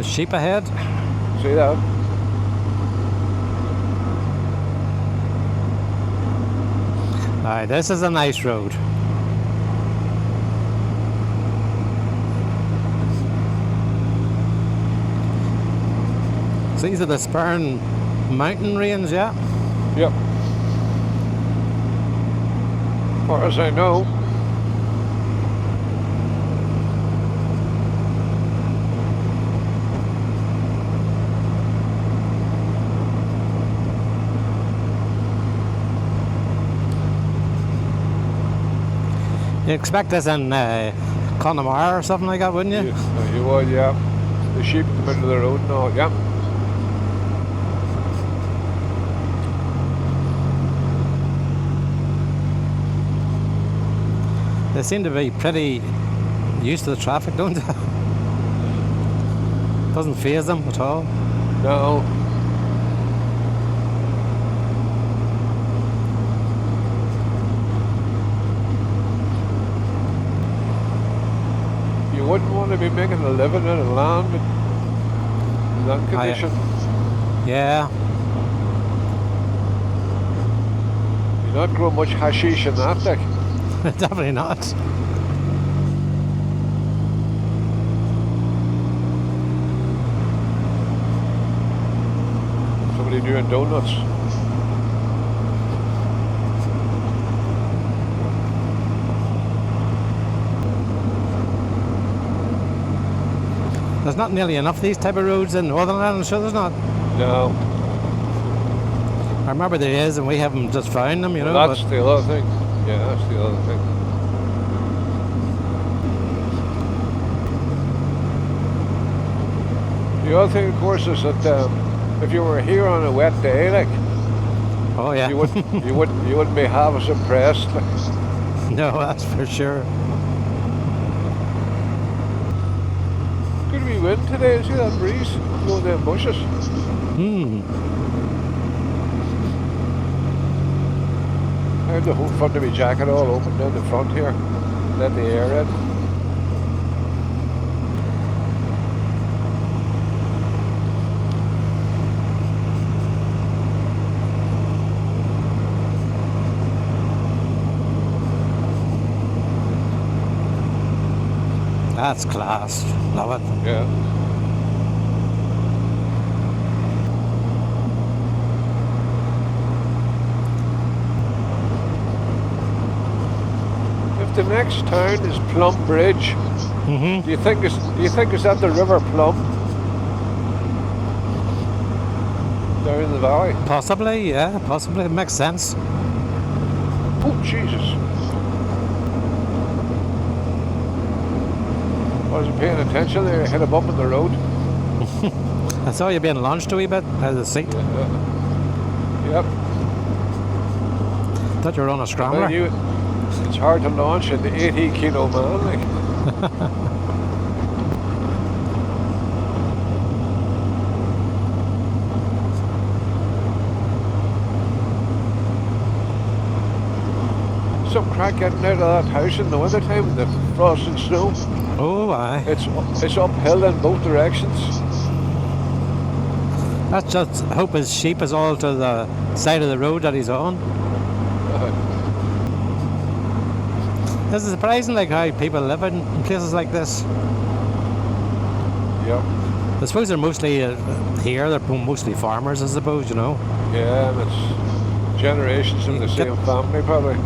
There's sheep ahead. See that? Aye, this is a nice road. So these are the Sperrin Mountain range, yeah? Yep. As far as I know. You expect this in Connemara or something like that, wouldn't you? You would, yeah. The sheep in the middle of the road and all, yeah. They seem to be pretty used to the traffic, don't they? Doesn't faze them at all. No. You wouldn't want to be making a living in a land in that condition. Yeah. You're not growing much hashish in that, like. Definitely not. Somebody doing donuts. There's not nearly enough of these type of roads in Northern Ireland, sure there's not. No. I remember there is, and we haven't just found them, you know. That's the other thing. Yeah, that's the other thing. The other thing, of course, is that if you were here on a wet day, like, oh yeah, you wouldn't be half as impressed. Like. No, that's for sure. Could be wind today. See that breeze blowing them bushes. I had the whole front of my jacket all open down the front here. Let the air in. That's class. Love it. Yeah. The next town is Plum Bridge. Mm-hmm. Do you think it's at the River Plum down in the valley? Possibly, yeah, possibly. It makes sense. Oh Jesus! Wasn't paying attention there. I hit a bump in the road. I saw you being launched a wee bit out of the seat. Yep. Thought you were on a scrambler. It's hard to launch an 80 kilo man, like. Some crack getting out of that house in the winter time with the frost and snow. Oh, aye. It's uphill in both directions. That's just hope his sheep is all to the side of the road that he's on. This is surprising, like how people live in places like this. Yep. I suppose they're mostly here. They're mostly farmers, I suppose. You know. Yeah, and it's generations of the same family, probably.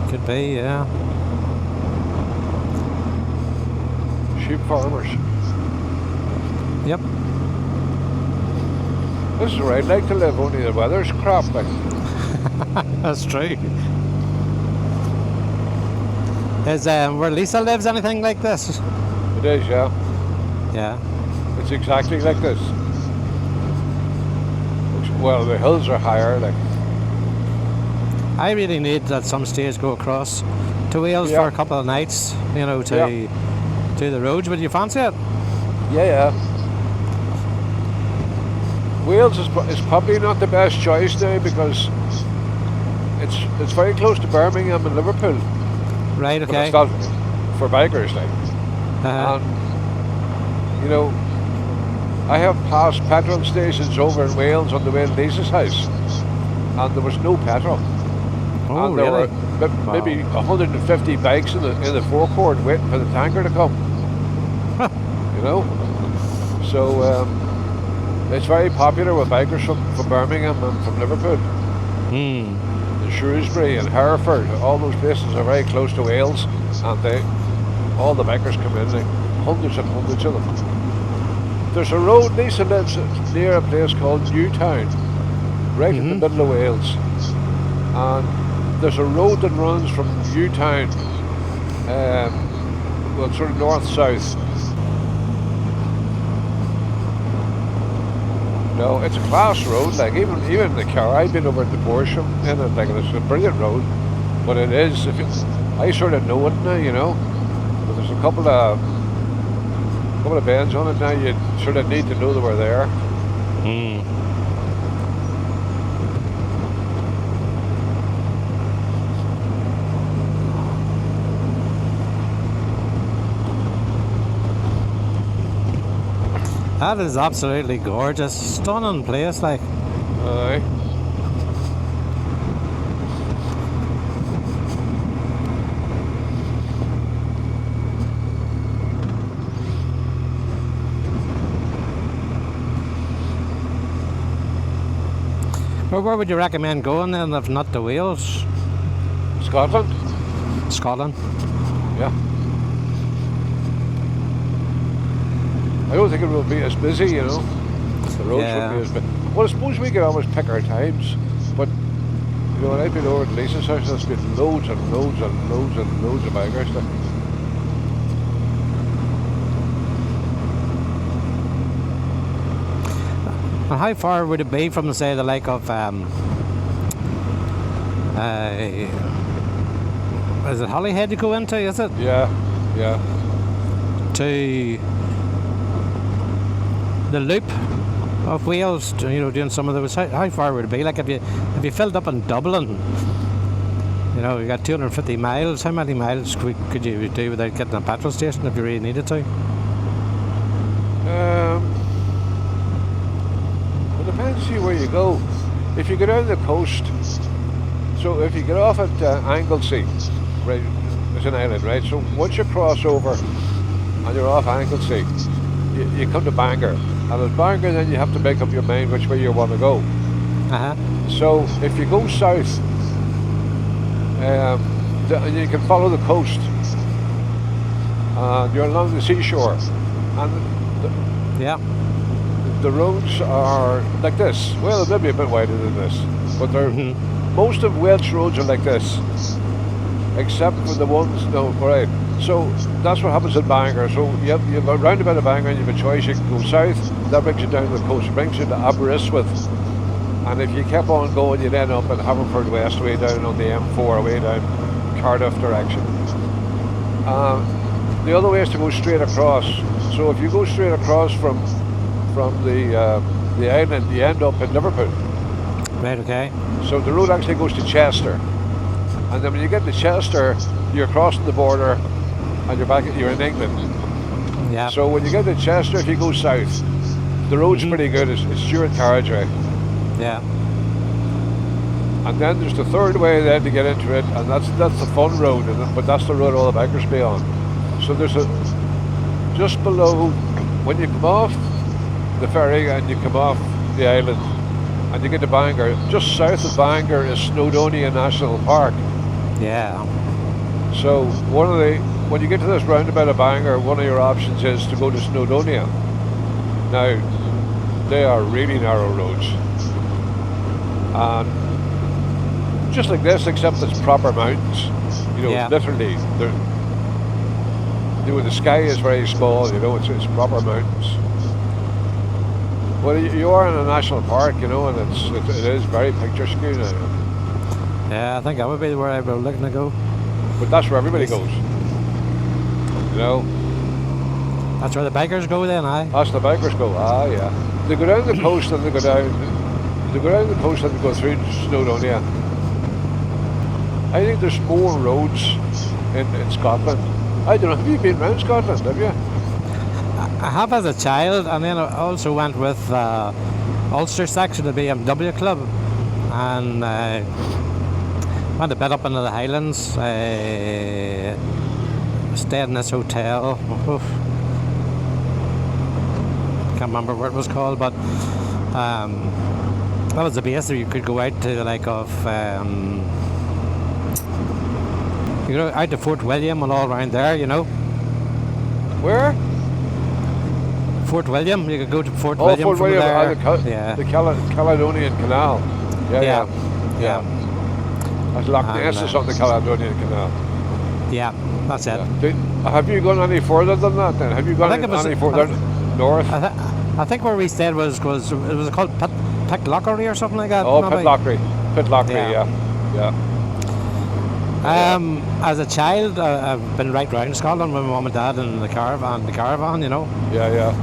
Could be, yeah. Sheep farmers. Yep. This is where I'd like to live. Only the weather's crap, like. That's true. Is where Lisa lives anything like this? It is, yeah. Yeah. It's exactly like this. Well, the hills are higher, like. I really need at some stage go across to Wales for a couple of nights, you know, to the roads. Would you fancy it? Yeah. Wales is probably not the best choice now because it's very close to Birmingham and Liverpool. Right, okay. But it's not for bikers, like. And, you know, I have passed petrol stations over in Wales on the way to Lisa's house, and there was no petrol. Oh, And there really? were maybe 150 bikes in the forecourt waiting for the tanker to come. You know? So it's very popular with bikers from Birmingham and from Liverpool. Hmm. And Shrewsbury and Hereford, all those places are very close to Wales, and all the bikers come in, like hundreds and hundreds of them. There's a road, Lisa lives near a place called Newtown, right in the middle of Wales. And there's a road that runs from Newtown, well, sort of north-south. No, it's a class road, like even in the car, I've been over to Borsham in it, like it's a brilliant road. But it is, I sort of know it now, you know. But there's a couple of bends on it now, you sort of need to know that we're there. Hmm. That is absolutely gorgeous, stunning place, like. Aye. Well, where would you recommend going then, if not to Wales? Scotland? Scotland? Yeah. I don't think it will be as busy, you know. The roads won't be as busy. Well, I suppose we could always pick our times, but you know, when I've been over to Lisa's house, there's been loads and loads and loads and loads of bikers there. And how far would it be from, say, the lake of, is it Holyhead you go into, is it? Yeah, yeah. To the loop of Wales, you know, doing some of those. How far would it be? Like if you filled up in Dublin, you know, you got 250 miles. How many miles could you do without getting a petrol station if you really needed to? It depends see where you go. If you go down the coast, so if you get off at Anglesey, right, it's an island, right? So once you cross over and you're off Anglesey, you come to Bangor. And at Bangor, then you have to make up your mind which way you want to go. Uh-huh. So if you go south, you can follow the coast, and you're along the seashore, and the roads are like this. Well, they'll be a bit wider than this, but they're most of Welsh roads are like this, except for the ones. No, right. So that's what happens in Bangor. So you have a roundabout of Bangor, and you have a choice. You can go south. That brings you down the coast. It brings you to Aberystwyth. And if you kept on going, you'd end up in Haverfordwest, way down on the M4, way down Cardiff direction. The other way is to go straight across. So if you go straight across from the island, you end up in Liverpool. Right. Okay. So the road actually goes to Chester, and then when you get to Chester, you're crossing the border, and you're in England. Yeah. So when you get to Chester, if you go south, the road's pretty good. It's Stewart carriageway. Yeah. And then there's the third way then to get into it, and that's the fun road, but that's the road all the bikers be on. So there's just below, when you come off the ferry and you come off the island and you get to Bangor, just south of Bangor is Snowdonia National Park. Yeah. So when you get to this roundabout of Bangor, one of your options is to go to Snowdonia. Now, they are really narrow roads. And just like this, except it's proper mountains. You know, literally, the sky is very small, you know, it's proper mountains. Well, you are in a national park, you know, and it is very picturesque. Yeah, I think that would be where I was looking to go. But that's where everybody goes. You know? That's where the bikers go then, aye? That's the bikers go, yeah. They go down the coast and they go down the coast and they go through Snowdonia. I think there's more roads in Scotland. I don't know, have you been around Scotland, have you? I have as a child, and then I also went with Ulster section of the BMW club, and went a bit up into the Highlands. Stayed in this hotel. Oof. Can't remember what it was called, but that was the base where you could go out to you go out to Fort William and all around there, you know. Where? Fort William. You could go to Fort Oh, William Fort from William, there. the Caledonian Canal. Yeah. That's Loch Ness is on the Caledonian Canal. Yeah, that's it. Yeah. Have you gone any further than that then? Have you gone any further north? I think where we stayed was it was called Pitlochry or something like that. Oh, Pitlochry, yeah. As a child, I've been right round Scotland with my mum and dad in the caravan, you know. Yeah.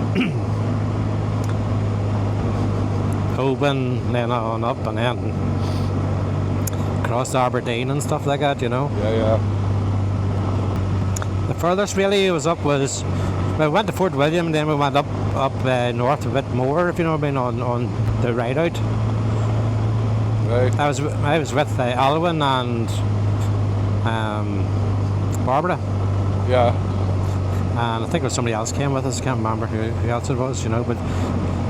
Oban, then on up, and then across Aberdeen and stuff like that, you know. Yeah. The furthest really was we went to Fort William, then we went up north a bit more, if you know what I mean, on the ride out. Right. I was with Alwyn and Barbara. Yeah. And I think it was somebody else came with us. I can't remember who else it was, you know. But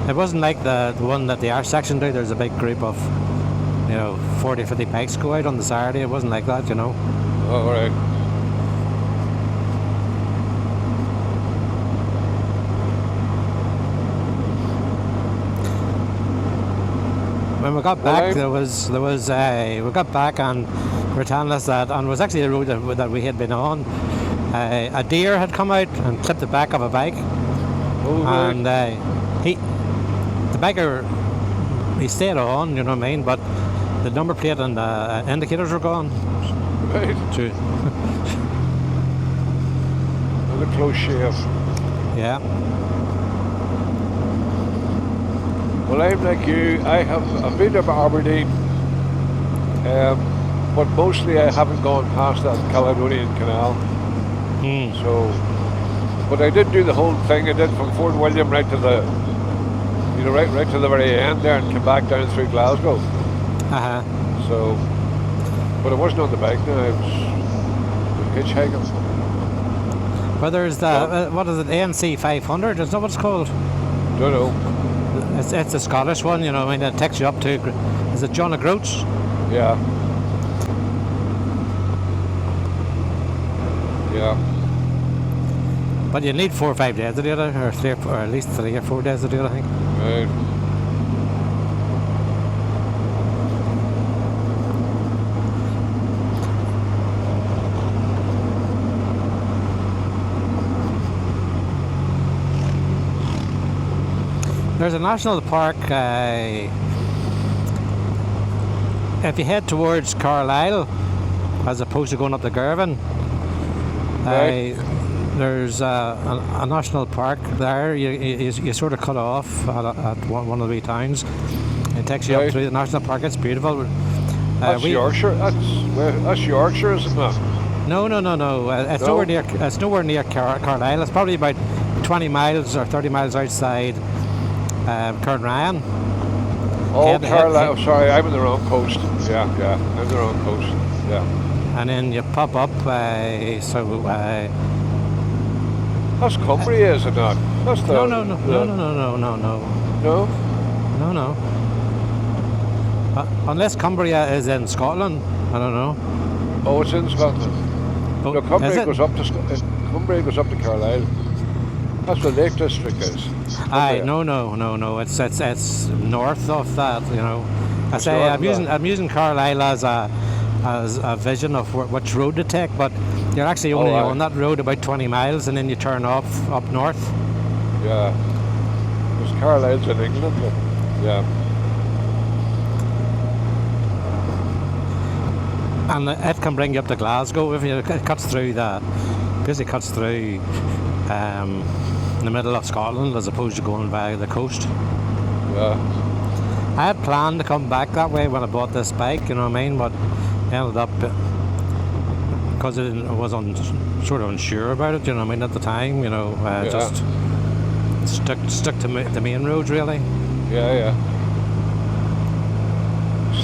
it wasn't like the one that the Irish section do. There's a big group of, 40, 50 bikes go out on the Saturday. It wasn't like that, you know. Oh, all right. When we got back, we got back and we were telling us that, and it was actually a road that we had been on. A deer had come out and clipped the back of a bike. Oh, right. And the biker, he stayed on, you know what I mean, but the number plate and the indicators were gone. Right. Another close shave. Yeah. Well, I'm like you. I've been to Aberdeen, but mostly I haven't gone past that Caledonian Canal. So, but I did do the whole thing. I did from Fort William right to the, right to the very end there, and came back down through Glasgow. So, but I wasn't on the bike now. I was hitchhiking. But there's what is it? ANC 500? Is that what it's called? Don't know. It's a Scottish one, you know. I mean, it takes you up to. Is it John O'Groats? Yeah. But you need 4 or 5 days to do it, or at least 3 or 4 days to do it, I think. Right. There's a national park. If you head towards Carlisle, as opposed to going up the Girvan, right. There's a national park there. You sort of cut off at one of the wee towns. It takes you up through the national park. It's beautiful. That's Yorkshire. That's Yorkshire, isn't it? No. It's nowhere near Carlisle. It's probably about 20 miles or 30 miles outside Ryan. Oh, Carlisle. Sorry, I'm on the wrong coast. Yeah, I'm on the wrong coast. Yeah. And then you pop up. That's Cumbria, is it not? That's the. No. No. Unless Cumbria is in Scotland, I don't know. Oh, it's in Scotland. But No, Cumbria goes up to Carlisle. That's where the Lake District is. Aye, no. It's north of that, you know. I'm using Carlisle as a vision of which road to take, but you're actually only on that road about 20 miles, and then you turn off up north. Yeah. Because Carlisle's in England. But yeah. And it can bring you up to Glasgow if it cuts through the the middle of Scotland as opposed to going by the coast. Yeah. I had planned to come back that way when I bought this bike, you know what I mean, but ended up, because I was sort of unsure about it, you know what I mean, at the time, you know, just Stuck to the main road, really. Yeah.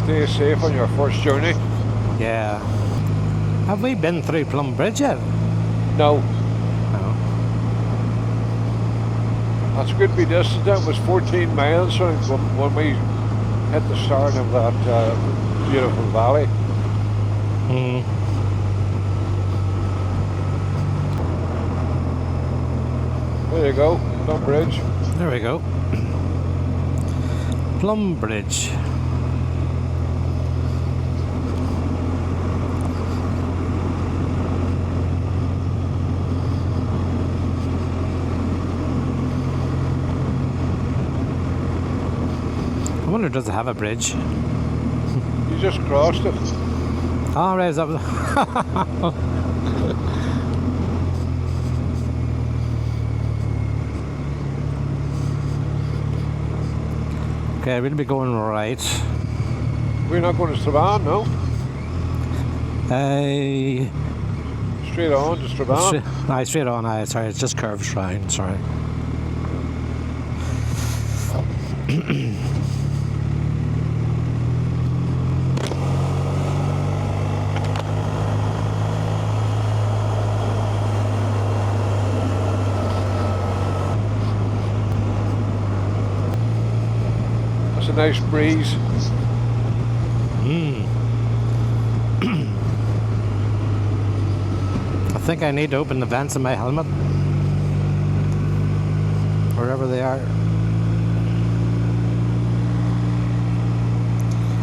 Stay safe on your first journey. Yeah. Have we been through Plum Bridge yet? No. No. That's a good bit distance. That was 14 miles when we hit the start of that beautiful valley. There you go, Plum Bridge. There we go. Plum Bridge. I wonder, does it have a bridge? You just crossed it. Oh, right, is that okay, we'll be going right. We're not going to Strabane, no? Straight on to Strabane. Straight on. Sorry, it's just curves round. Sorry. It's a nice breeze. I think I need to open the vents in my helmet. Wherever they are.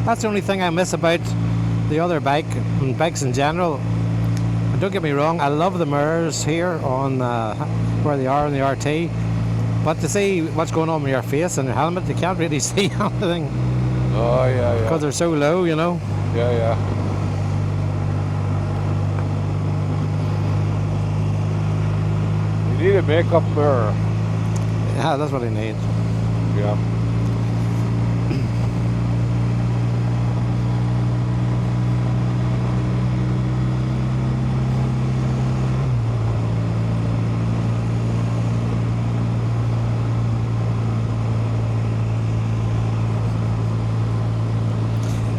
That's the only thing I miss about the other bike and bikes in general. And don't get me wrong, I love the mirrors here on where they are in the RT. But to see what's going on with your face and your helmet, you can't really see anything. Oh, yeah. Because they're so low, you know. Yeah. You need a makeup mirror. Yeah, that's what I need. Yeah.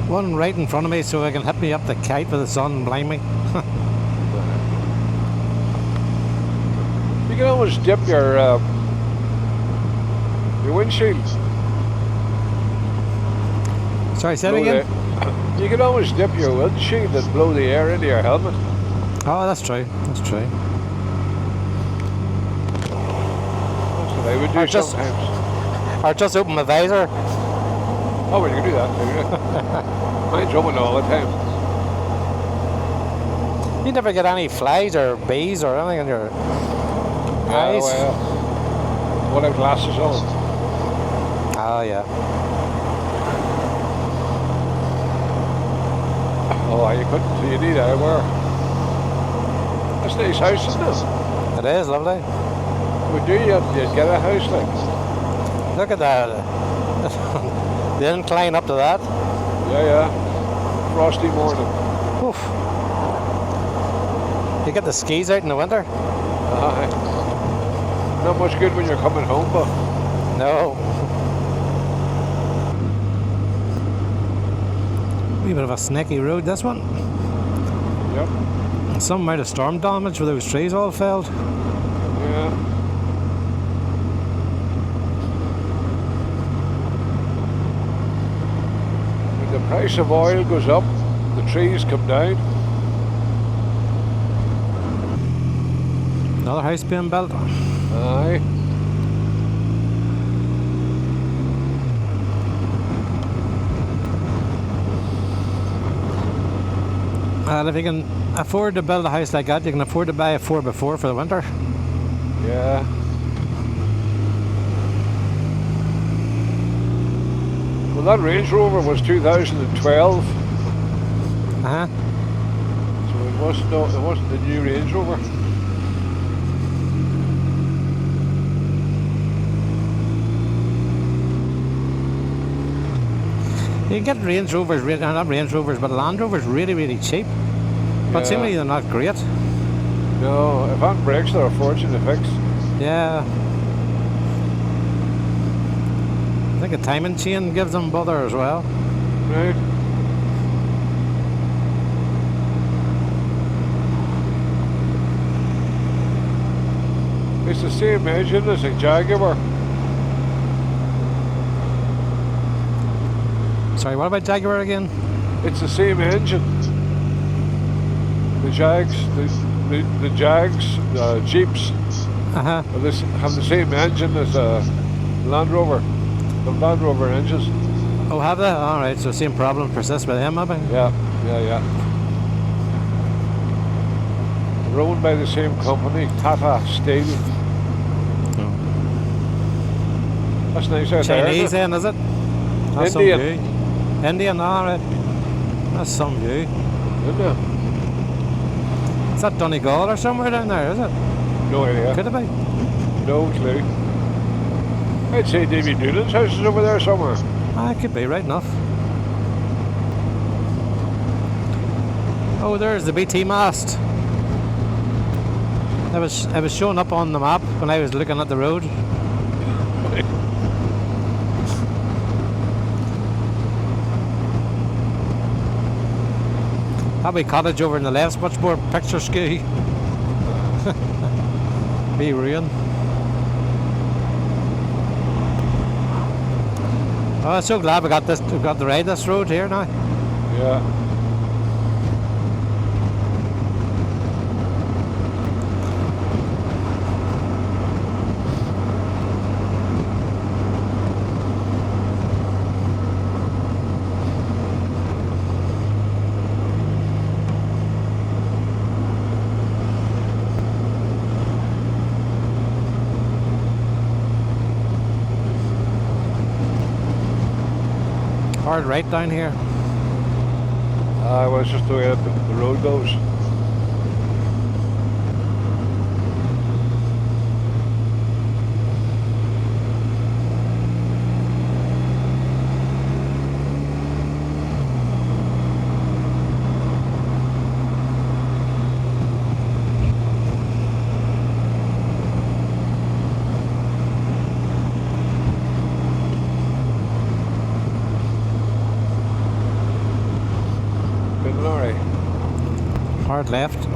One right in front of me so I can hit me up the kite with the sun and blind me. You can always dip your windshield. Sorry, say it again? You can always dip your windshield and blow the air into your helmet. Oh, that's true. That's true. That's what I would do sometimes. Or just open my visor. Oh, well, you can do that too. Mine's open all the time. You never get any flies or bees or anything in your eyes? Well, what have glasses on? Oh, yeah. Oh, you couldn't. You need eyewear. That's a nice house, isn't it? It is lovely. Would you'd get a house like? Look at that. The incline up to that. Yeah. Frosty morning. Oof. You get the skis out in the winter? Not much good when you're coming home, but... No. Wee bit of a snaky road, this one. Yep. Some amount of storm damage where those trees all felled. Yeah. When the price of oil goes up, the trees come down. Another house being built. Aye. And if you can afford to build a house like that, you can afford to buy a 4x4 for the winter. Yeah. Well, that Range Rover was 2012, Uh-huh. so it wasn't the new Range Rover. You can get Range Rovers, not Range Rovers, but Land Rovers really, really cheap. But seemingly they're not great. No, if on brakes they're a fortune to fix. Yeah. think a timing chain gives them bother as well. Right. It's the same engine as a Jaguar. Sorry, what about Jaguar again? It's the same engine. The Jags, the Jags, Jeeps Uh-huh. have the same engine as a Land Rover. The Land Rover engines. Oh, have they? Alright, so same problem persists with them, maybe? Yeah. They're owned by the same company, Tata Steel. Oh. That's nice out there. Chinese then, is it? That's Indian. some view. Indian, alright. That's some view. Isn't it? Is that Donegal or somewhere down there, is it? No idea. Could it be? No clue. I'd say Davy Noonan's house is over there somewhere. Ah, it could be, right enough. Oh, there's the BT mast. It was showing up on the map when I was looking at the road. That wee cottage over in the left's much more picturesque. Be ruin. Oh, I'm so glad we got to ride this road here now. Yeah. Hard right down here. Well, it's just the way the road goes. Hard left.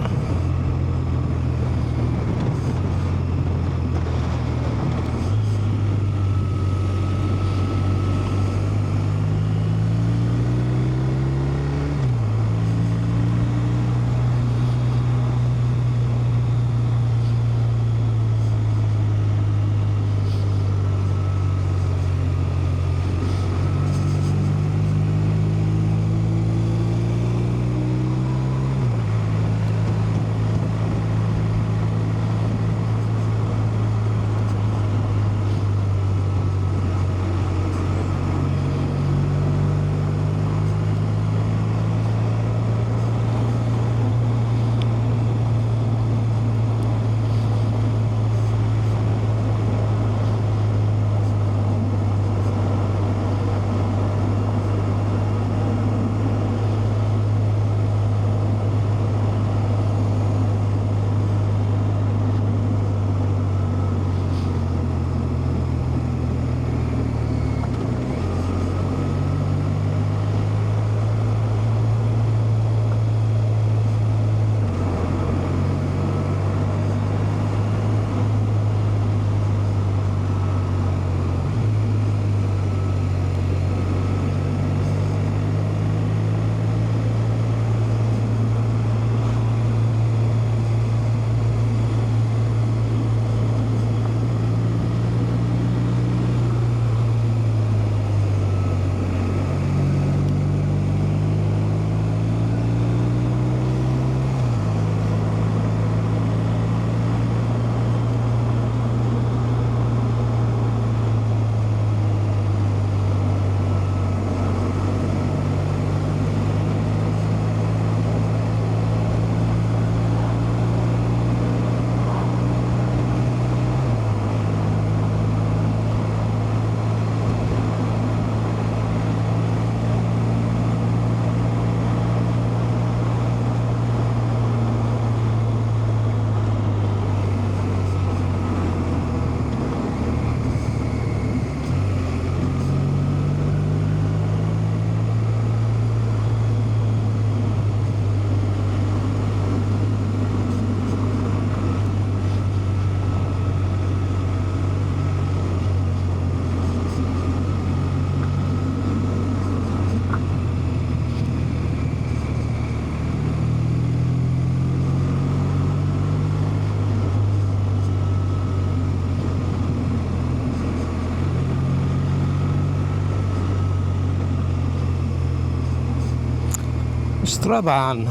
Strabane.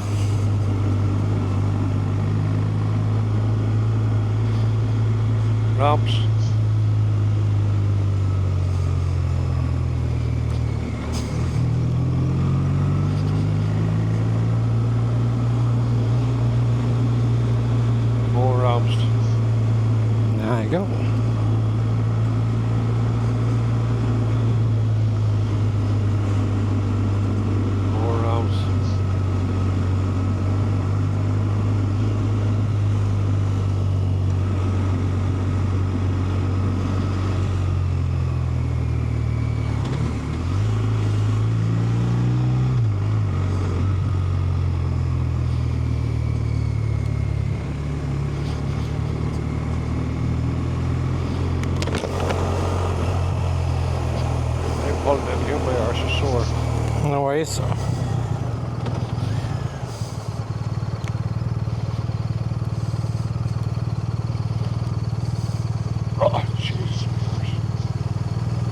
Ramps. More ramps. There you go. More ramps. I'm pulling in here, my arse is sore. No worries.